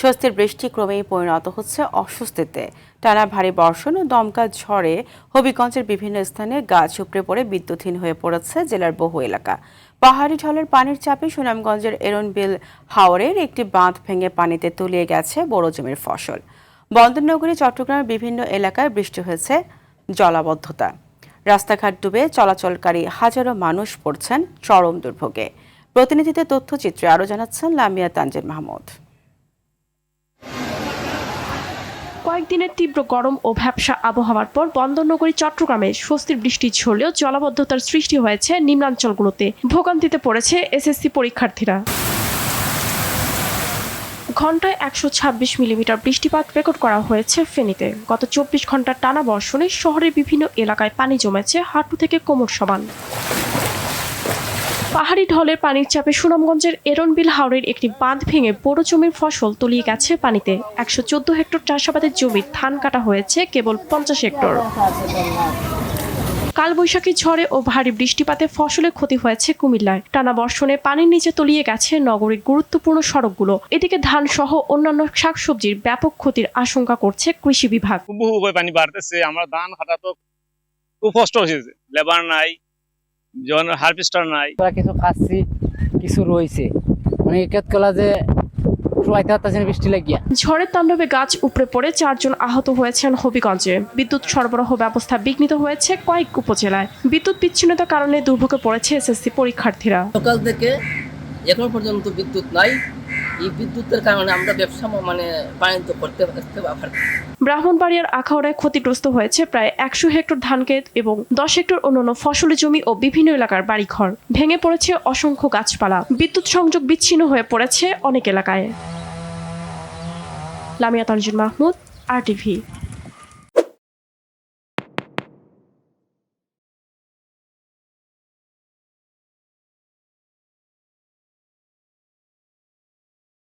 স্বস্তির বৃষ্টি ক্রমেই পরিণত হচ্ছে অস্বস্তিতে। টানা ভারী বর্ষণ ও দমকা ঝড়ে হবিগঞ্জের বিভিন্ন স্থানে গাছ উপড়ে পড়ে বিদ্যুৎহীন হয়ে পড়েছে জেলার বহু এলাকা। পাহাড়ি ঢলের পানির চাপে সুনামগঞ্জের এরনবিল হাওরের একটি বাঁধ ভেঙে পানিতে তলিয়ে গেছে বড় জমির ফসল। বন্দরনগরী চট্টগ্রামের বিভিন্ন এলাকায় বৃষ্টি হয়েছে জলাবদ্ধতা। রাস্তাঘাট ডুবে চলাচলকারী হাজারো মানুষ পড়ছেন চরম দুর্ভোগে। প্রতিনিধিদের তথ্যচিত্রে আরও জানাচ্ছেন লামিয়া তানজিল মাহমুদ। কয়েকদিনের তীব্র গরম ও ভ্যাপসা আবহাওয়ার পর বন্দরনগরী চট্টগ্রামে স্বস্তির বৃষ্টি ঝরলেও জলাবদ্ধতার সৃষ্টি হয়েছে নিম্নাঞ্চলগুলোতে। ভোগান্তিতে পড়েছে এসএসসি পরীক্ষার্থীরা। ঘন্টায় 126 মিলিমিটার বৃষ্টিপাত রেকর্ড করা হয়েছে ফেনীতে। গত 24 ঘন্টার টানা বর্ষণে শহরের বিভিন্ন এলাকায় পানি জমেছে হাঁটু থেকে কোমর সমান। পাহাড়ি ঢলের পানির চাপে সুনামগঞ্জের এরনবিল হাওরের একটি বাঁধ ভেঙে বড় জমির ফসল তলিয়ে গেছে পানিতে। 114 হেক্টর চাষাবাদের জমির ধান কাটা হয়েছে কেবল 50 হেক্টর। কালবৈশাখী ঝড়ে ও ভারী বৃষ্টিপাতে ফসলের ক্ষতি হয়েছে কুমিল্লায়। টানা বর্ষণে পানির নিচে তলিয়ে গেছে নগরীর গুরুত্বপূর্ণ সড়কগুলো। এদিকে ধান সহ অন্যান্য শাকসবজির ব্যাপক ক্ষতির আশঙ্কা করছে কৃষি বিভাগ। বহু পানি বাড়তেছে, আমরা ধান কাটা তো খুব কষ্ট হয়েছে, লেবার নাই, হারভেস্টার নাই। কিছু খাচ্ছি, কিছু রয়েছে মানে কলা যে বৃষ্টি লাগিয়া। ঝড়ের তাণ্ডবে গাছ উপড়ে পড়ে 4 জন আহত হয়েছেন হবিগঞ্জে। বিদ্যুৎ সরবরাহ ব্যবস্থা বিঘ্নিত হয়েছে কয়েক উপজেলায়। বিদ্যুৎ বিচ্ছিন্নতার কারণে দুর্ভোগে পড়েছে এসএসসি পরীক্ষার্থীরা। সকাল থেকে এখন পর্যন্ত বিদ্যুৎ নাই। এই বিদ্যুতের কারণে আমরা ব্যবসা বাণিজ্য করতে পারছি। ব্রাহ্মণবাড়িয়ার আখাউড়ায় ক্ষতিগ্রস্ত হয়েছে প্রায় 100 হেক্টর ধানক্ষেত এবং 10 হেক্টর অন্যান্য ফসলি জমি ও বিভিন্ন এলাকার বাড়িঘর। ভেঙে পড়েছে অসংখ্য গাছপালা। বিদ্যুৎ সংযোগ বিচ্ছিন্ন হয়ে পড়েছে অনেক এলাকায়। লামিয়া তানজিল মাহমুদ, RTV।